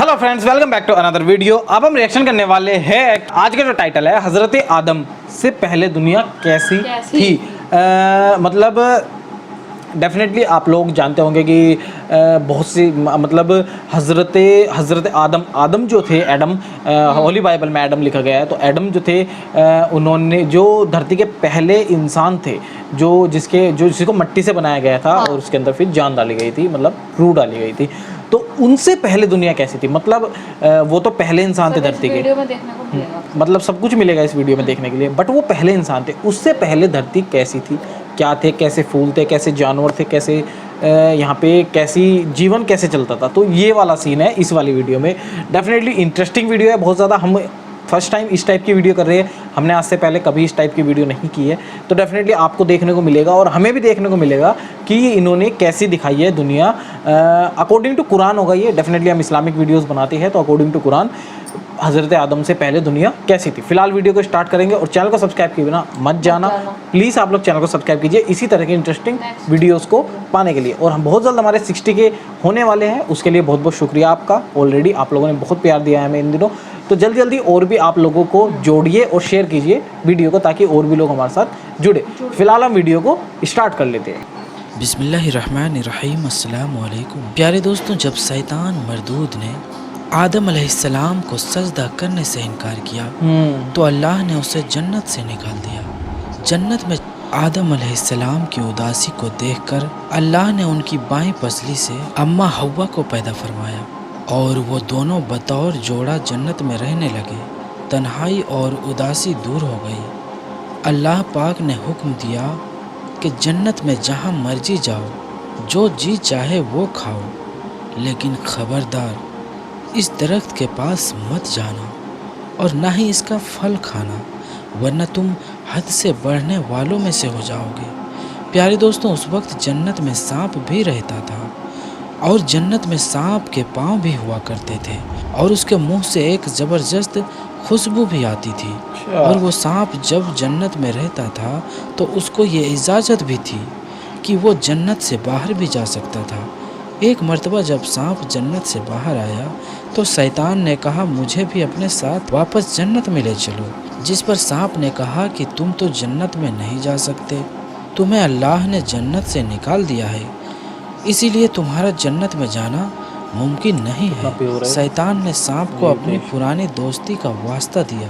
Hello friends, welcome back to another video. अब हम reaction करने वाले हैं। आज का जो टाइटल है, हज़रत आदम से पहले दुनिया कैसी थी। मतलब डेफिनेटली आप लोग जानते होंगे कि बहुत सी मतलब हज़रत आदम जो थे, एडम, होली बाइबल में एडम लिखा गया है। तो एडम जो थे, उन्होंने जो धरती के पहले इंसान थे, जिसको मिट्टी से बनाया गया था और उसके अंदर फिर जान डाली गई थी, मतलब रूह डाली गई थी। तो उनसे पहले दुनिया कैसी थी, मतलब वो तो पहले इंसान थे धरती के। मतलब सब कुछ मिलेगा इस वीडियो में देखने के लिए, बट वो पहले इंसान थे। उससे पहले धरती कैसी थी, क्या थे, कैसे फूल थे, कैसे जानवर थे, कैसे यहाँ पे कैसी जीवन कैसे चलता था। तो ये वाला सीन है इस वाली वीडियो में। डेफिनेटली इंटरेस्टिंग वीडियो है बहुत ज़्यादा। हम फर्स्ट टाइम इस टाइप की वीडियो कर रहे हैं, हमने आज से पहले कभी इस टाइप की वीडियो नहीं की है। तो डेफिनेटली आपको देखने को मिलेगा और हमें भी देखने को मिलेगा कि इन्होंने कैसी दिखाई है दुनिया। अकॉर्डिंग टू कुरान होगा ये। डेफिनेटली हम इस्लामिक वीडियोस बनाते हैं, तो अकॉर्डिंग टू कुरान हज़रत आदम से पहले दुनिया कैसी थी। फिलहाल वीडियो को स्टार्ट करेंगे और चैनल को सब्सक्राइब किए बिना मत जाना। प्लीज़ आप लोग चैनल को सब्सक्राइब कीजिए इसी तरह के इंटरेस्टिंग वीडियोस को पाने के लिए। और हम बहुत जल्द हमारे 60 के होने वाले हैं, उसके लिए बहुत बहुत शुक्रिया आपका। ऑलरेडी आप लोगों ने बहुत प्यार दिया है हमें इन दिनों। तो जल्दी जल्दी और भी आप लोगों को जोड़िए और शेयर कीजिए वीडियो को, ताकि और भी लोग हमारे साथ जुड़े। फिलहाल हम वीडियो को स्टार्ट कर लेते हैं। बिस्मिल्लाहिर्रहमानिर्रहीम, अस्सलाम वालेकुम। प्यारे दोस्तों, जब शैतान मरदूद ने आदम अलैहिस्सलाम को सजदा करने से इनकार किया तो अल्लाह ने उसे जन्नत से निकाल दिया। जन्नत में आदम अलैहिस्सलाम की उदासी को देखकर अल्लाह ने उनकी बाएं पसली से अम्मा हव्वा को पैदा फरमाया और वो दोनों बतौर जोड़ा जन्नत में रहने लगे। तन्हाई और उदासी दूर हो गई। अल्लाह पाक ने हुक्म दिया कि जन्नत में जहाँ मर्जी जाओ, जो जी चाहे वो खाओ, लेकिन खबरदार इस दरख्त के पास मत जाना और ना ही इसका फल खाना, वरना तुम हद से बढ़ने वालों में से हो जाओगे। प्यारे दोस्तों, उस वक्त जन्नत में सांप भी रहता था और जन्नत में सांप के पाँव भी हुआ करते थे और उसके मुंह से एक ज़बरदस्त खुशबू भी आती थी। और वो सांप जब जन्नत में रहता था तो उसको ये इजाज़त भी थी कि वो जन्नत से बाहर भी जा सकता था। एक मर्तबा जब सांप जन्नत से बाहर आया तो शैतान ने कहा, मुझे भी अपने साथ वापस जन्नत में ले चलो। जिस पर सांप ने कहा कि तुम तो जन्नत में नहीं जा सकते, तुम्हें अल्लाह ने जन्नत से निकाल दिया है, इसीलिए तुम्हारा जन्नत में जाना मुमकिन नहीं है। शैतान ने सांप को अपनी पुरानी दोस्ती का वास्ता दिया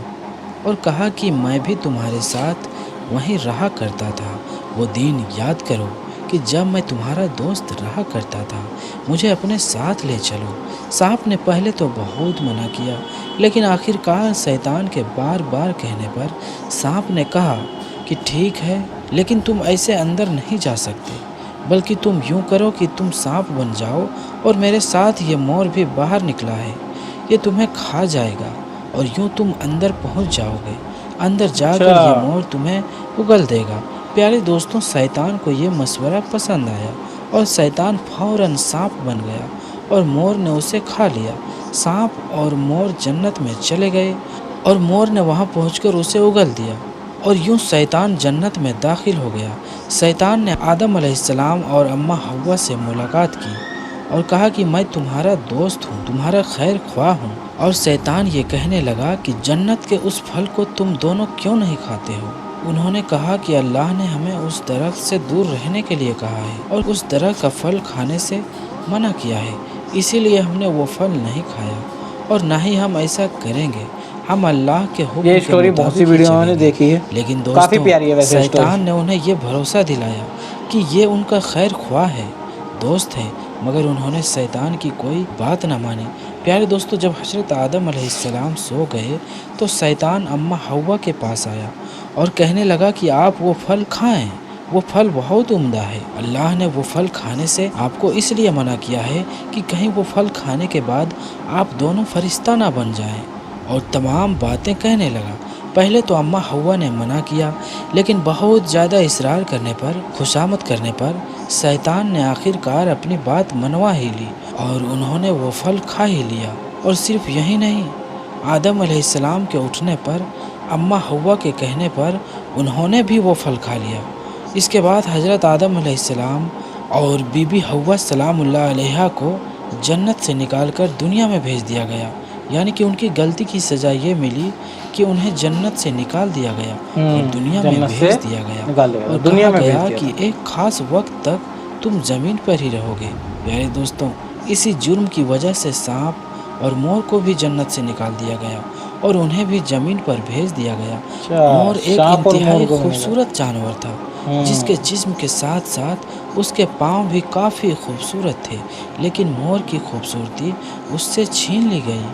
और कहा कि मैं भी तुम्हारे साथ वहीं रहा करता था। वो दिन याद करो कि जब मैं तुम्हारा दोस्त रहा करता था, मुझे अपने साथ ले चलो। सांप ने पहले तो बहुत मना किया, लेकिन आखिरकार शैतान के बार बार कहने पर सांप ने कहा कि ठीक है, लेकिन तुम ऐसे अंदर नहीं जा सकते, बल्कि तुम यूँ करो कि तुम सांप बन जाओ और मेरे साथ ये मोर भी बाहर निकला है, ये तुम्हें खा जाएगा और यूँ तुम अंदर पहुँच जाओगे। अंदर जाकर ये मोर तुम्हें उगल देगा। प्यारे दोस्तों, शैतान को ये मशवरा पसंद आया और शैतान फौरन सांप बन गया और मोर ने उसे खा लिया। सांप और मोर जन्नत में चले गए और मोर ने वहाँ पहुँचकर उसे उगल दिया और यूँ शैतान जन्नत में दाखिल हो गया। शैतान ने आदम अलैहिस्सलाम और अम्मा हव्वा से मुलाकात की और कहा कि मैं तुम्हारा दोस्त हूँ, तुम्हारा खैर ख्वाह हूँ। और शैतान ये कहने लगा कि जन्नत के उस फल को तुम दोनों क्यों नहीं खाते हो। उन्होंने कहा कि अल्लाह ने हमें उस दरख्त से दूर रहने के लिए कहा है और उस दरख्त का फल खाने से मना किया है, इसीलिए हमने वो फल नहीं खाया और ना ही हम ऐसा करेंगे। हम अल्लाह के हुक्म ये स्टोरी बहुत सी वीडियो में देखी है, लेकिन काफी प्यारी है वैसे। शैतान ने उन्हें ये भरोसा दिलाया कि ये उनका खैर ख्वाह है, दोस्त है, मगर उन्होंने शैतान की कोई बात न मानी। प्यारे दोस्तों, जब हज़रत आदम अलैहिस्सलाम सो गए तो शैतान अम्मा हव्वा के पास आया और कहने लगा कि आप वो फल खाएं, वो फल बहुत उम्दा है। अल्लाह ने वो फल खाने से आपको इसलिए मना किया है कि कहीं वो फल खाने के बाद आप दोनों फरिश्ता ना बन जाएं। और तमाम बातें कहने लगा। पहले तो अम्मा हव्वा ने मना किया, लेकिन बहुत ज़्यादा इसरार करने पर, खुशामद करने पर शैतान ने आखिरकार अपनी बात मनवा ही ली और उन्होंने वो फल खा ही लिया। और सिर्फ यही नहीं, आदम अलैहिस्सलाम के उठने पर, अम्मा हव्वा के कहने पर उन्होंने भी वो फल खा लिया। इसके बाद हज़रत आदम अलैहिस्सलाम और बीबी हव्वा सलामुल्लाह अलैहा को जन्नत से निकाल कर दुनिया में भेज दिया गया, यानी कि उनकी गलती की सज़ा ये मिली कि उन्हें जन्नत से निकाल दिया गया और दुनिया में जन्नत से भेज दिया गया निकाल दिया गया, और दुनिया कहा में भेज गया दिया कि एक ख़ास वक्त तक तुम ज़मीन पर ही रहोगे। प्यारे दोस्तों, इसी जुर्म की वजह से सांप और मोर को भी जन्नत से निकाल दिया गया और उन्हें भी ज़मीन पर भेज दिया गया। मोर एक सांप और मोर इंतहाई को भी खूबसूरत जानवर था, जिसके जिस्म के साथ साथ उसके पाँव भी काफ़ी खूबसूरत थे, लेकिन मोर की खूबसूरती उससे छीन ली गई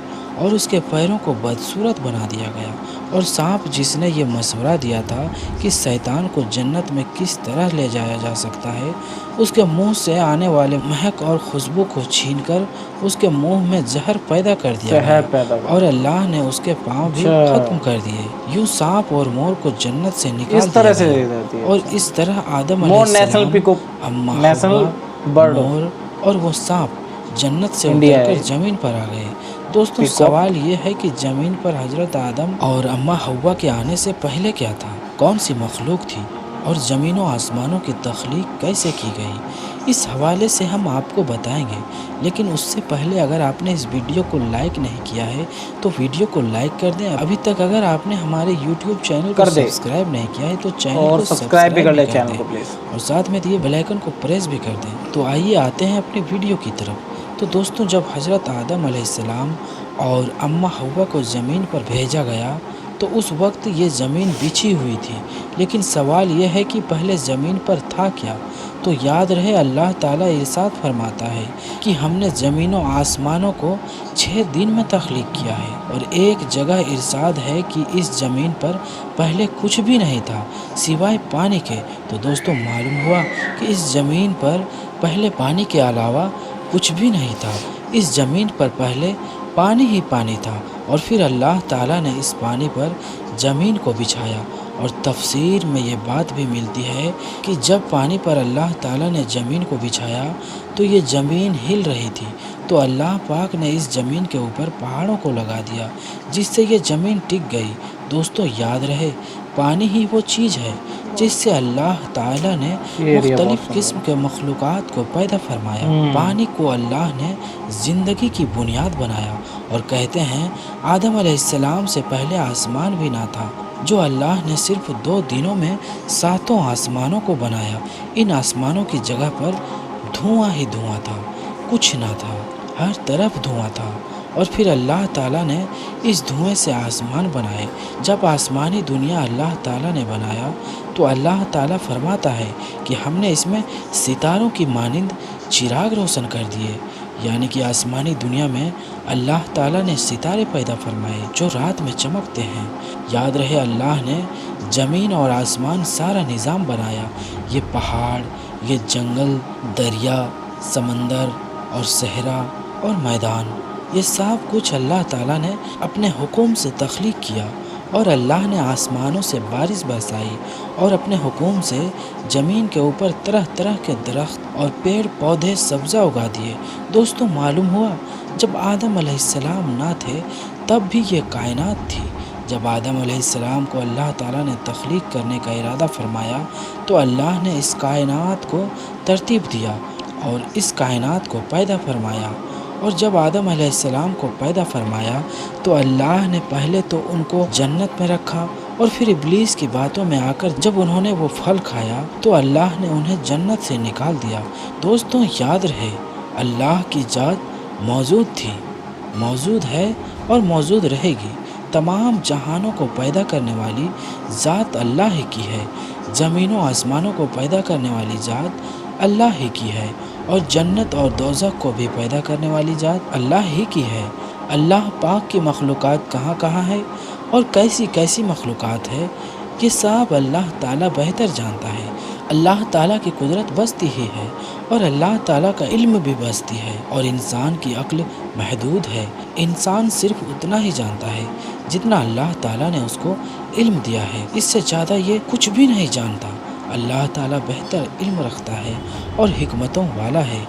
और उसके पैरों को बदसूरत बना दिया गया। और सांप, जिसने ये मशवरा दिया था कि शैतान को जन्नत में किस तरह ले जाया जा सकता है, उसके मुंह से आने वाले महक और खुशबू को छीनकर उसके मुंह में जहर पैदा कर दिया जहर गया पैदा कर और अल्लाह ने उसके पाँव भी अच्छा। खत्म कर दिए। यूं सांप और मोर को जन्नत से निकाल इस तरह दिया से गया दे देती है। और इस तरह आदम मोर नेशनल अलैहिस्सलाम, पीकॉक, अम्मा नेशनल हव्वा, बर्ड ऑफ मोर और वो सांप जन्नत से इंडिया उतरकर है। ज़मीन पर आ गए। दोस्तों, पीकॉक। सवाल ये है कि ज़मीन पर हज़रत आदम और अम्मा हव्वा के आने से पहले क्या था, कौन सी मखलूक थी और ज़मीनों आसमानों की तख्लीक कैसे की गई, इस हवाले से हम आपको बताएंगे। लेकिन उससे पहले अगर आपने इस वीडियो को लाइक नहीं किया है तो वीडियो को लाइक कर दें। अभी तक अगर आपने हमारे यूट्यूब चैनल को कर दें। सब्सक्राइब नहीं किया है तो चैनल और को सब्सक्राइब भी कर ले चैनल दें को प्लीज़। और साथ में दिए बेल आइकन को प्रेस भी कर दें। तो आइए आते हैं अपनी वीडियो की तरफ। तो दोस्तों, जब हज़रत आदम अलैहिस्सलाम और अम्मा हव्वा को ज़मीन पर भेजा गया तो उस वक्त ये ज़मीन बिछी हुई थी, लेकिन सवाल ये है कि पहले ज़मीन पर था क्या। तो याद रहे, अल्लाह ताला इरशाद फरमाता है कि हमने ज़मीनों आसमानों को 6 दिन में तख्लीक किया है। और एक जगह इरशाद है कि इस ज़मीन पर पहले कुछ भी नहीं था सिवाय पानी के। तो दोस्तों, मालूम हुआ कि इस ज़मीन पर पहले पानी के अलावा कुछ भी नहीं था। इस ज़मीन पर पहले पानी ही पानी था और फिर अल्लाह ताला ने इस पानी पर ज़मीन को बिछाया। और तफसीर में ये बात भी मिलती है कि जब पानी पर अल्लाह ताला ने ज़मीन को बिछाया तो ये ज़मीन हिल रही थी, तो अल्लाह पाक ने इस ज़मीन के ऊपर पहाड़ों को लगा दिया, जिससे ये ज़मीन टिक गई। दोस्तों, याद रहे, पानी ही वो चीज़ है जिससे अल्लाह ताला ने मुख्तलिफ किस्म के मखलूक़ात को पैदा फरमाया। पानी को अल्लाह ने ज़िंदगी की बुनियाद बनाया और कहते हैं आदम अलैहिस्सलाम से पहले आसमान भी ना था, जो अल्लाह ने सिर्फ 2 दिनों में 7 आसमानों को बनाया। इन आसमानों की जगह पर धुआं ही धुआं था, कुछ ना था, हर तरफ धुआं था। और फिर अल्लाह ताला ने इस धुएं से आसमान बनाए। जब आसमानी दुनिया अल्लाह ताला ने बनाया तो अल्लाह ताला फरमाता है कि हमने इसमें सितारों की मानिंद चिराग रोशन कर दिए, यानी कि आसमानी दुनिया में अल्लाह ताला ने सितारे पैदा फरमाए जो रात में चमकते हैं। याद रहे, अल्लाह ने ज़मीन और आसमान सारा निज़ाम बनाया। ये पहाड़, ये जंगल, दरिया, समंदर और सहरा और मैदान, ये सब कुछ अल्लाह ताला ने अपने हुक्म से तख्लीक किया। और अल्लाह ने आसमानों से बारिश बरसाई और अपने हुक्म से ज़मीन के ऊपर तरह तरह के दरख्त और पेड़ पौधे सब्ज़ा उगा दिए। दोस्तों, मालूम हुआ जब आदम अलैहिस्सलाम ना थे तब भी ये कायनात थी। जब आदम अलैहिस्सलाम को अल्लाह ताला ने तख्लीक करने का इरादा फरमाया तो अल्लाह ने इस कायनात को तरतीब दिया और इस कायनात को पैदा फरमाया। और जब आदम अलैहिस्सलाम को पैदा फरमाया तो अल्लाह ने पहले तो उनको जन्नत में रखा और फिर इब्लीस की बातों में आकर जब उन्होंने वो फल खाया तो अल्लाह ने उन्हें जन्नत से निकाल दिया। दोस्तों, याद रहे, अल्लाह की ज़ात मौजूद थी, मौजूद है और मौजूद रहेगी। तमाम जहानों को पैदा करने वाली ज़ात अल्लाह ही की है। ज़मीनों आसमानों को पैदा करने वाली ज़ात अल्लाह ही की है और जन्नत और दोज़ख को भी पैदा करने वाली ज़ात अल्लाह ही की है। अल्लाह पाक की मखलूक़ात कहाँ कहाँ है और कैसी कैसी मखलूक़ात है, ये सब अल्लाह ताला बेहतर जानता है। अल्लाह ताला की कुदरत बसती ही है और अल्लाह ताला का इल्म भी बसती है और इंसान की अक्ल महदूद है। इंसान सिर्फ उतना ही जानता है जितना अल्लाह ताला ने उसको इल्म दिया है, इससे ज़्यादा ये कुछ भी नहीं जानता। अल्लाह ताला बेहतर इल्म रखता है और हिकमतों वाला है।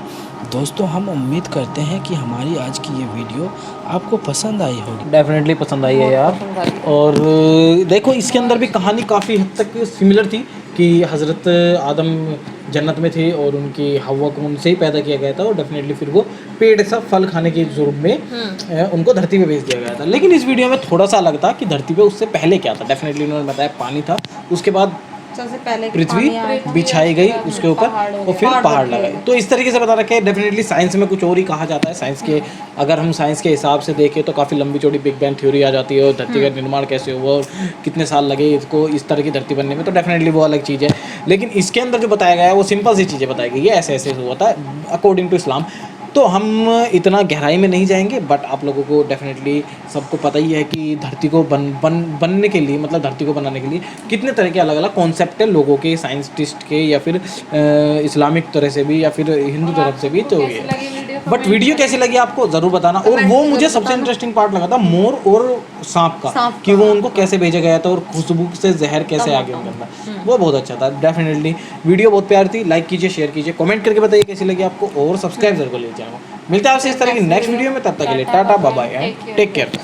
दोस्तों, हम उम्मीद करते हैं कि हमारी आज की ये वीडियो आपको पसंद आई होगी। डेफिनेटली पसंद आई है यार। और देखो, इसके अंदर भी कहानी काफ़ी हद तक सिमिलर थी कि हज़रत आदम जन्नत में थे और उनकी हवा को उनसे ही पैदा किया गया था और डेफिनेटली फिर वो पेड़ सा फल खाने के जुर्म में उनको धरती पे भेज दिया गया था। लेकिन इस वीडियो में थोड़ा सा अलग था कि धरती पे उससे पहले क्या था। डेफिनेटली उन्होंने बताया पानी था, उसके बाद सबसे पहले पृथ्वी बिछाई गई, उसके ऊपर और फिर पहाड़ लगाए। तो इस तरीके से बता रखा है। डेफिनेटली साइंस में कुछ और ही कहा जाता है। साइंस के अगर हम साइंस के हिसाब से देखें तो काफ़ी लंबी चौड़ी बिग बैंग थ्योरी आ जाती है और धरती का निर्माण कैसे हुआ और कितने साल लगे इसको इस तरह की धरती बनने में, तो डेफिनेटली वो अलग चीज़ है। लेकिन इसके अंदर जो बताया गया है वो सिंपल सी चीज़ें बताई गई है, ऐसे ऐसे हुआ था अकॉर्डिंग टू इस्लाम। तो हम इतना गहराई में नहीं जाएंगे, बट आप लोगों को डेफिनेटली सबको पता ही है कि धरती को बनने के लिए, मतलब धरती को बनाने के लिए कितने तरह के अलग अलग कॉन्सेप्ट है लोगों के, साइंटिस्ट के या फिर इस्लामिक तरह से भी या फिर हिंदू तरफ से भी। तो ये बट वीडियो कैसी लगी आपको ज़रूर बताना। और वो मुझे सबसे इंटरेस्टिंग पार्ट लगा था मोर और सांप का, कि वो उनको कैसे भेजा गया था और खुशबू से जहर कैसे आ गया उनके अंदर, वो बहुत अच्छा था। डेफिनेटली वीडियो बहुत प्यारी थी। लाइक कीजिए, शेयर कीजिए, कमेंट करके बताइए कैसी लगी आपको और सब्सक्राइब जरूर कर लीजिए। मिलते हैं आपसे इस तरह की नेक्स्ट वीडियो में, तब तक के लिए tata bye bye and take care.